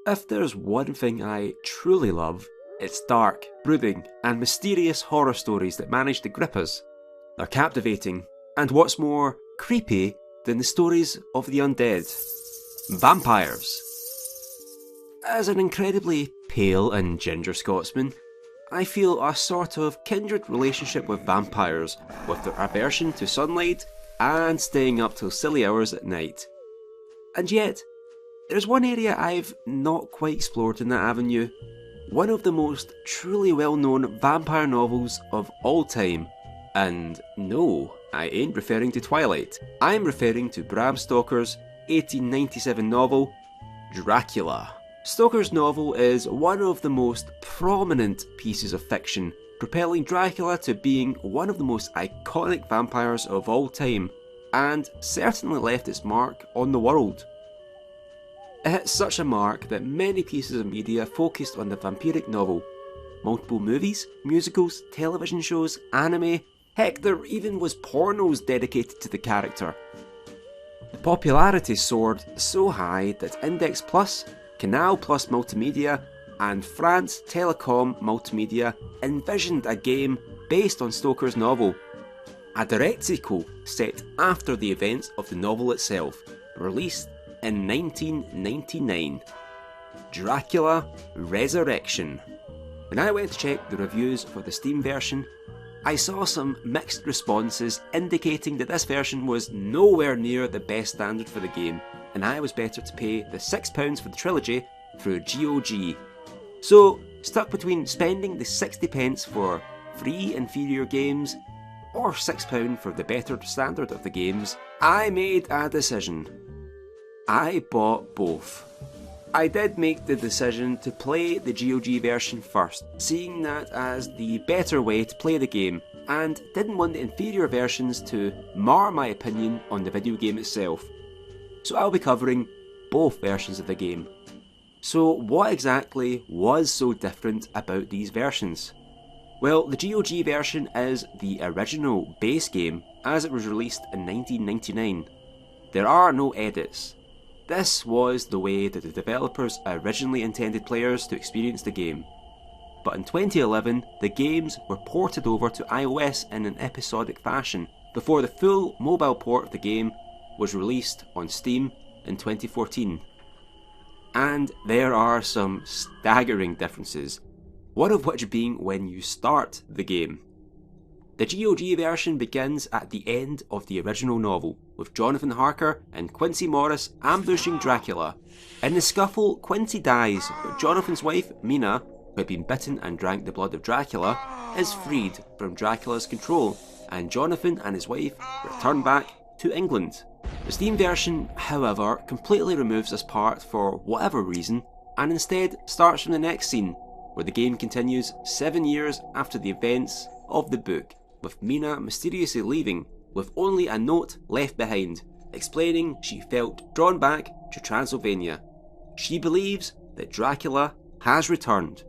If there's one thing I truly love, it's dark, brooding, and mysterious horror stories that manage to grip us. They're captivating, and what's more creepy than the stories of the undead? Vampires. As an incredibly pale and ginger Scotsman, I feel a sort of kindred relationship with vampires, with their aversion to sunlight and staying up till silly hours at night. And yet, there's one area I've not quite explored in that avenue. One of the most truly well-known vampire novels of all time. And no, I ain't referring to Twilight. I'm referring to Bram Stoker's 1897 novel, Dracula. Stoker's novel is one of the most prominent pieces of fiction, propelling Dracula to being one of the most iconic vampires of all time, and certainly left its mark on the world. It hit such a mark that many pieces of media focused on the vampiric novel. Multiple movies, musicals, television shows, anime, heck, there even was pornos dedicated to the character. The popularity soared so high that Index Plus, Canal Plus Multimedia, and France Telecom Multimedia envisioned a game based on Stoker's novel. A direct sequel set after the events of the novel itself, released in 1999. Dracula Resurrection. When I went to check the reviews for the Steam version, I saw some mixed responses indicating that this version was nowhere near the best standard for the game, and I was better to pay the £6 for the trilogy through GOG. So, stuck between spending the 60p for free inferior games or £6 for the better standard of the games, I made a decision. I bought both. I did make the decision to play the GOG version first, seeing that as the better way to play the game, and didn't want the inferior versions to mar my opinion on the video game itself. So I'll be covering both versions of the game. So what exactly was so different about these versions? Well, the GOG version is the original base game as it was released in 1999. There are no edits. This was the way that the developers originally intended players to experience the game. But in 2011, the games were ported over to iOS in an episodic fashion before the full mobile port of the game was released on Steam in 2014. And there are some staggering differences, one of which being when you start the game. The GOG version begins at the end of the original novel, with Jonathan Harker and Quincy Morris ambushing Dracula. In the scuffle, Quincy dies, but Jonathan's wife, Mina, who had been bitten and drank the blood of Dracula, is freed from Dracula's control, and Jonathan and his wife return back to England. The Steam version, however, completely removes this part for whatever reason, and instead starts from the next scene, where the game continues 7 years after the events of the book, with Mina mysteriously leaving, with only a note left behind, explaining she felt drawn back to Transylvania. She believes that Dracula has returned,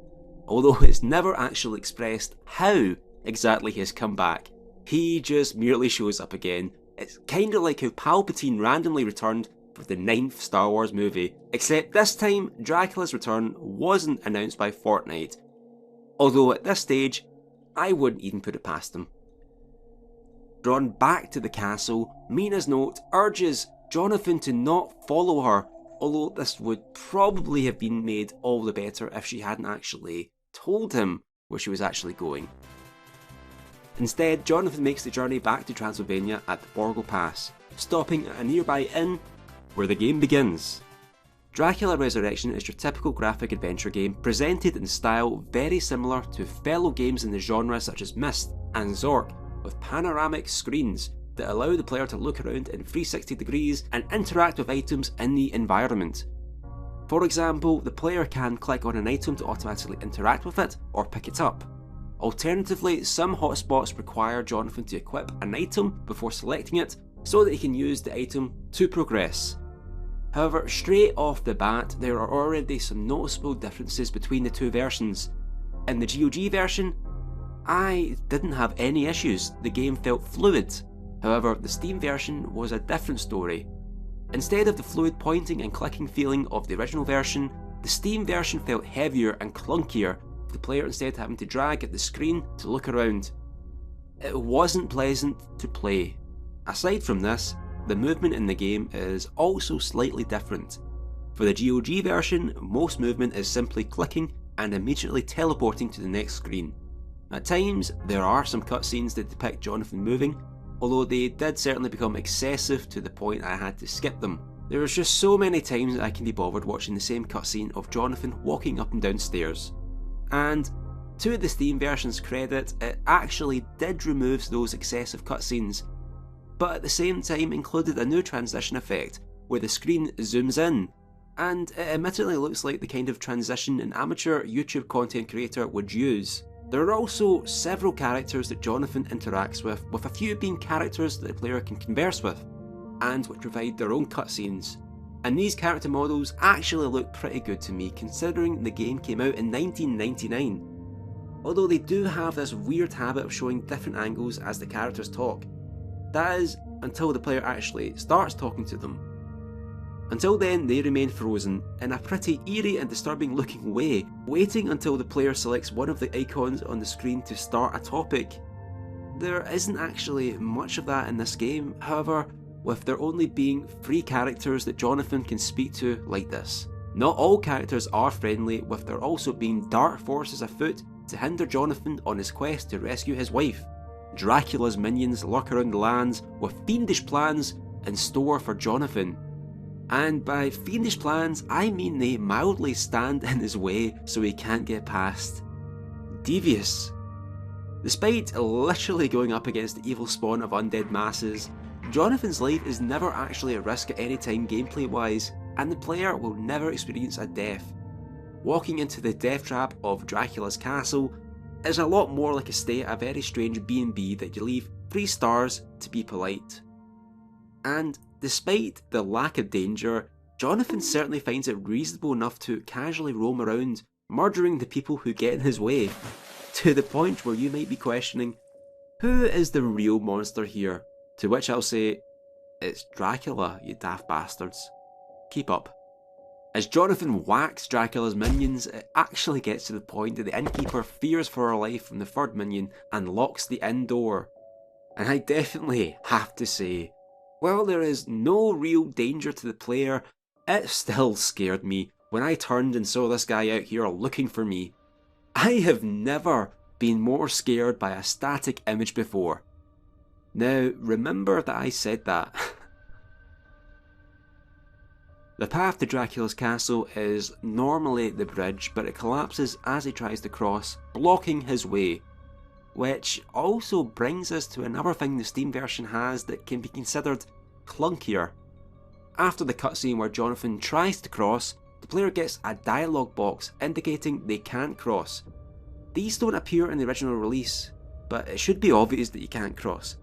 although it's never actually expressed how exactly he has come back. He just merely shows up again. It's kinda like how Palpatine randomly returned for the 9th Star Wars movie, except this time Dracula's return wasn't announced by Fortnite, although at this stage I wouldn't even put it past them. Drawn back to the castle, Mina's note urges Jonathan to not follow her, although this would probably have been made all the better if she hadn't actually told him where she was actually going. Instead, Jonathan makes the journey back to Transylvania at the Borgo Pass, stopping at a nearby inn where the game begins. Dracula Resurrection is your typical graphic adventure game presented in style very similar to fellow games in the genre such as Myst and Zork, with panoramic screens that allow the player to look around in 360 degrees and interact with items in the environment. For example, the player can click on an item to automatically interact with it or pick it up. Alternatively, some hotspots require Jonathan to equip an item before selecting it so that he can use the item to progress. However, straight off the bat, there are already some noticeable differences between the two versions. In the GOG version, I didn't have any issues, the game felt fluid. However, the Steam version was a different story. Instead of the fluid pointing and clicking feeling of the original version, The Steam version felt heavier and clunkier, with the player instead having to drag at the screen to look around. It wasn't pleasant to play. Aside from this, the movement in the game is also slightly different. For the GOG version, most movement is simply clicking and immediately teleporting to the next screen. At times, there are some cutscenes that depict Jonathan moving, although they did certainly become excessive to the point I had to skip them. There's just so many times that I can be bothered watching the same cutscene of Jonathan walking up and down stairs. And to the Steam version's credit, it actually did remove those excessive cutscenes, but at the same time included a new transition effect where the screen zooms in, and it admittedly looks like the kind of transition an amateur YouTube content creator would use. There are also several characters that Jonathan interacts with a few being characters that the player can converse with, and which provide their own cutscenes. And these character models actually look pretty good to me considering the game came out in 1999. Although they do have this weird habit of showing different angles as the characters talk. That is, until the player actually starts talking to them. Until then, they remain frozen in a pretty eerie and disturbing looking way, waiting until the player selects one of the icons on the screen to start a topic. There isn't actually much of that in this game, however, with there only being 3 characters that Jonathan can speak to like this. Not all characters are friendly, with there also being dark forces afoot to hinder Jonathan on his quest to rescue his wife. Dracula's minions lurk around the lands with fiendish plans in store for Jonathan. And by fiendish plans, I mean they mildly stand in his way so he can't get past. Devious. Despite literally going up against the evil spawn of undead masses, Jonathan's life is never actually at risk at any time gameplay wise, and the player will never experience a death. Walking into the death trap of Dracula's castle is a lot more like a stay at a very strange B&B that you leave 3 stars to be polite. And despite the lack of danger, Jonathan certainly finds it reasonable enough to casually roam around, murdering the people who get in his way, to the point where you might be questioning, who is the real monster here? To which I'll say, it's Dracula, you daft bastards. Keep up. As Jonathan whacks Dracula's minions, it actually gets to the point that the innkeeper fears for her life from the third minion and locks the inn door. And I definitely have to say, while there is no real danger to the player, it still scared me when I turned and saw this guy out here looking for me. I have never been more scared by a static image before. Now, remember that I said that. The path to Dracula's castle is normally the bridge, but it collapses as he tries to cross, blocking his way. Which also brings us to another thing the Steam version has that can be considered clunkier. After the cutscene where Jonathan tries to cross, the player gets a dialogue box indicating they can't cross. These don't appear in the original release, but it should be obvious that you can't cross.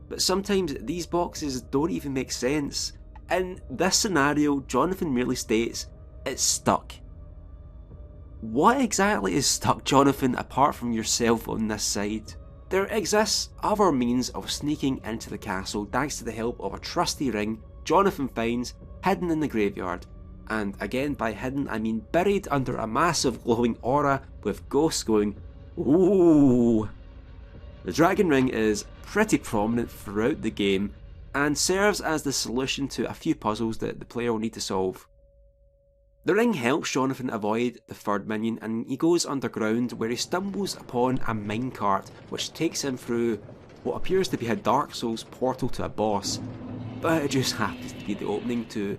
But sometimes these boxes don't even make sense. In this scenario, Jonathan merely states, it's stuck. What exactly is stuck, Jonathan, apart from yourself on this side? There exists other means of sneaking into the castle thanks to the help of a trusty ring Jonathan finds hidden in the graveyard. And again, by hidden I mean buried under a massive glowing aura with ghosts going, ooh. The dragon ring is pretty prominent throughout the game, and serves as the solution to a few puzzles that the player will need to solve. The ring helps Jonathan avoid the third minion, and he goes underground where he stumbles upon a minecart which takes him through what appears to be a Dark Souls portal to a boss, but it just happens to be the opening to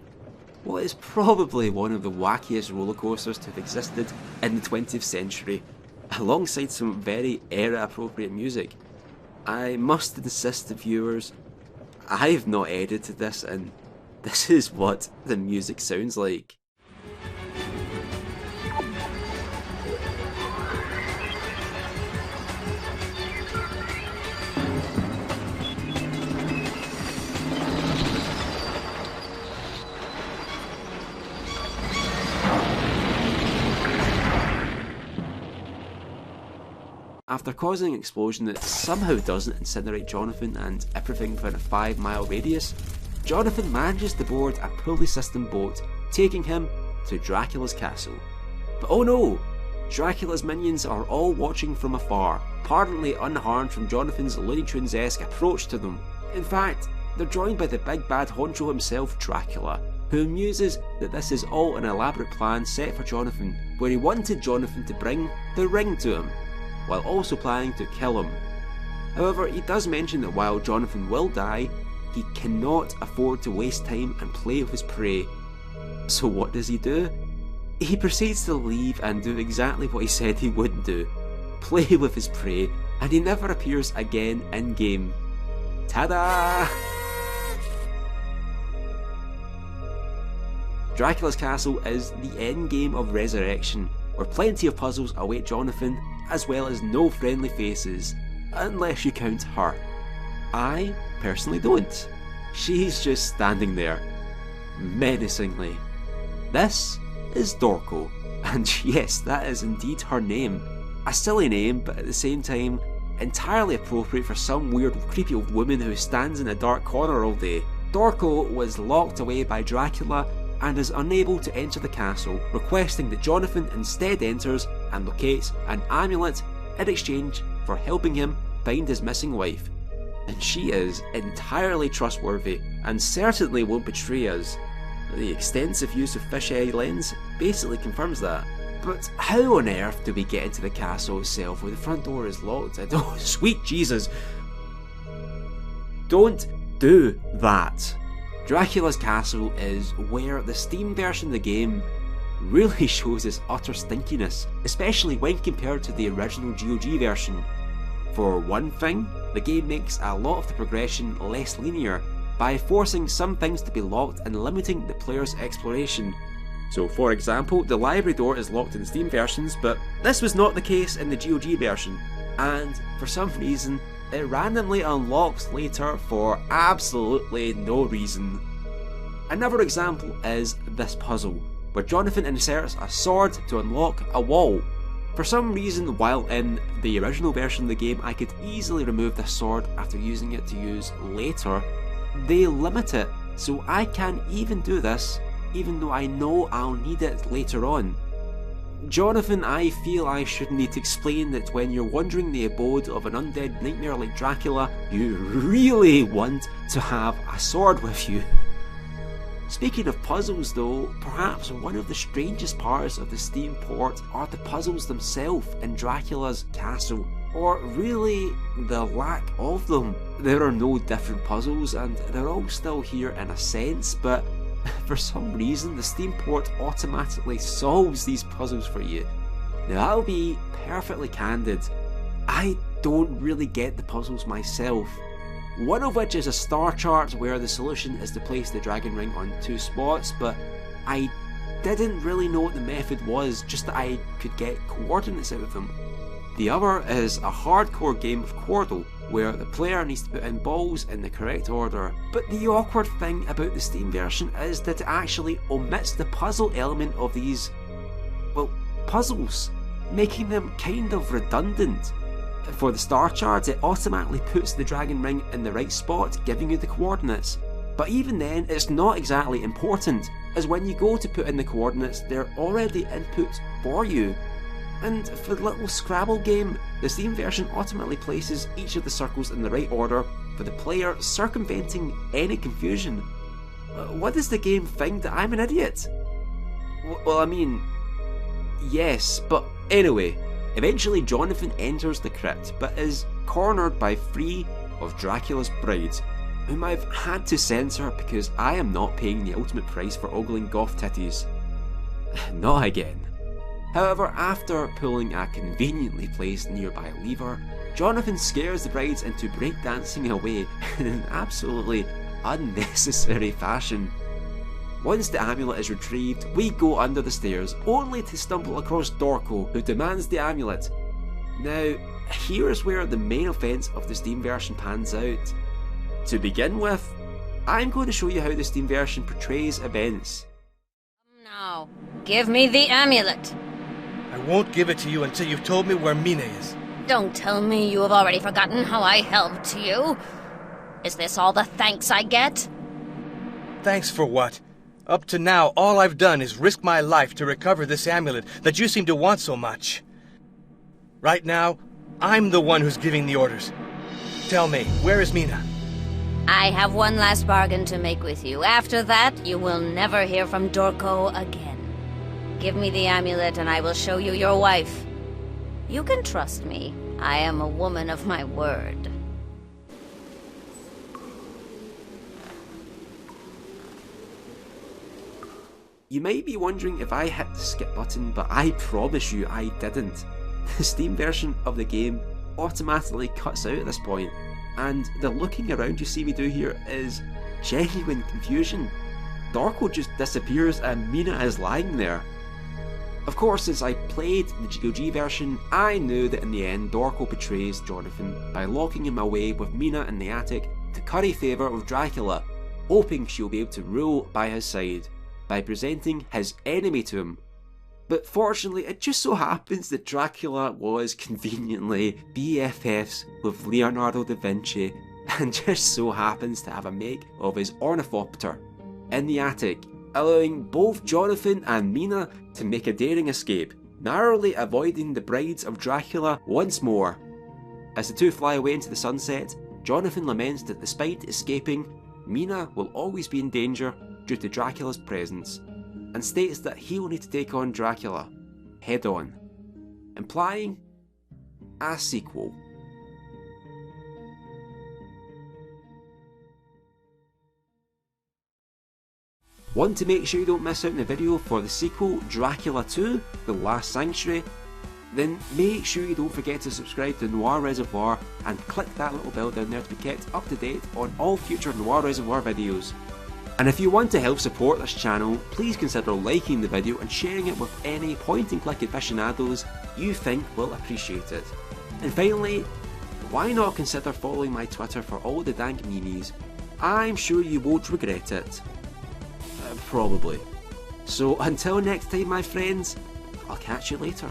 what is probably one of the wackiest roller coasters to have existed in the 20th century, alongside some very era appropriate music. I must insist to viewers, I have not edited this, and this is what the music sounds like. After causing an explosion that somehow doesn't incinerate Jonathan and everything within a 5-mile radius, Jonathan manages to board a pulley system boat, taking him to Dracula's castle. But oh no! Dracula's minions are all watching from afar, apparently unharmed from Jonathan's Looney Tunes-esque approach to them. In fact, they're joined by the big bad honcho himself, Dracula, who muses that this is all an elaborate plan set for Jonathan, where he wanted Jonathan to bring the ring to him, while also planning to kill him. However, he does mention that while Jonathan will die, he cannot afford to waste time and play with his prey. So what does he do? He proceeds to leave and do exactly what he said he wouldn't do. Play with his prey, and he never appears again in-game. Ta-da! Dracula's castle is the endgame of Resurrection, where plenty of puzzles await Jonathan, as well as no friendly faces, unless you count her. I personally don't. She's just standing there, menacingly. This is Dorco, and yes, that is indeed her name. A silly name, but at the same time, entirely appropriate for some weird, creepy old woman who stands in a dark corner all day. Dorco was locked away by Dracula and is unable to enter the castle, requesting that Jonathan instead enters and locates an amulet in exchange for helping him find his missing wife. And she is entirely trustworthy and certainly won't betray us. The extensive use of fisheye lens basically confirms that. But how on earth do we get into the castle itself where the front door is locked? Oh, sweet Jesus! Don't do that! Dracula's castle is where the Steam version of the game really shows its utter stinkiness, especially when compared to the original GOG version. For one thing, the game makes a lot of the progression less linear, by forcing some things to be locked and limiting the player's exploration. So for example, the library door is locked in the Steam versions, but this was not the case in the GOG version, and for some reason it randomly unlocks later for absolutely no reason. Another example is this puzzle, where Jonathan inserts a sword to unlock a wall. For some reason, while in the original version of the game I could easily remove this sword after using it to use later, they limit it, so I can't even do this, even though I know I'll need it later on. Jonathan, I feel I shouldn't need to explain that when you're wandering the abode of an undead nightmare like Dracula, you really want to have a sword with you. Speaking of puzzles though, perhaps one of the strangest parts of the Steam port are the puzzles themselves in Dracula's castle. Or really, the lack of them. There are no different puzzles and they're all still here in a sense, but for some reason the Steam port automatically solves these puzzles for you. Now I'll be perfectly candid, I don't really get the puzzles myself. One of which is a star chart where the solution is to place the dragon ring on 2 spots, but I didn't really know what the method was, just that I could get coordinates out of them. The other is a hardcore game of Quordle, where the player needs to put in balls in the correct order. But the awkward thing about the Steam version is that it actually omits the puzzle element of these, well, puzzles, making them kind of redundant. For the star chart, it automatically puts the dragon ring in the right spot, giving you the coordinates. But even then, it's not exactly important, as when you go to put in the coordinates, they're already input for you. And for the little Scrabble game, the Steam version ultimately places each of the circles in the right order for the player, circumventing any confusion. What does the game think, that I'm an idiot? Well, I mean, yes, but anyway, eventually Jonathan enters the crypt, but is cornered by 3 of Dracula's brides, whom I've had to censor because I am not paying the ultimate price for ogling goth titties. Not again. However, after pulling a conveniently placed nearby lever, Jonathan scares the brides into breakdancing away in an absolutely unnecessary fashion. Once the amulet is retrieved, we go under the stairs, only to stumble across Dorco, who demands the amulet. Now, here's where the main offence of the Steam version pans out. To begin with, I'm going to show you how the Steam version portrays events. Now, give me the amulet. I won't give it to you until you've told me where Mina is. Don't tell me you have already forgotten how I helped you. Is this all the thanks I get? Thanks for what? Up to now, all I've done is risk my life to recover this amulet that you seem to want so much. Right now, I'm the one who's giving the orders. Tell me, where is Mina? I have one last bargain to make with you. After that, you will never hear from Dorko again. Give me the amulet and I will show you your wife. You can trust me. I am a woman of my word. You might be wondering if I hit the skip button, but I promise you I didn't. The Steam version of the game automatically cuts out at this point, and the looking around you see me do here is genuine confusion. Dorko just disappears and Mina is lying there. Of course, as I played the GOG version, I knew that in the end Dorko betrays Jonathan by locking him away with Mina in the attic to curry favour with Dracula, hoping she'll be able to rule by his side by presenting his enemy to him. But fortunately, it just so happens that Dracula was conveniently BFFs with Leonardo da Vinci and just so happens to have a make of his ornithopter in the attic, allowing both Jonathan and Mina to make a daring escape, narrowly avoiding the brides of Dracula once more. As the two fly away into the sunset, Jonathan laments that despite escaping, Mina will always be in danger due to Dracula's presence, and states that he will need to take on Dracula head on, implying a sequel. Want to make sure you don't miss out on the video for the sequel Dracula 2, The Last Sanctuary? Then make sure you don't forget to subscribe to Noir Reservoir and click that little bell down there to be kept up to date on all future Noir Reservoir videos. And if you want to help support this channel, please consider liking the video and sharing it with any point and click aficionados you think will appreciate it. And finally, why not consider following my Twitter for all the dank memes? I'm sure you won't regret it. Probably. So until next time my friends, I'll catch you later.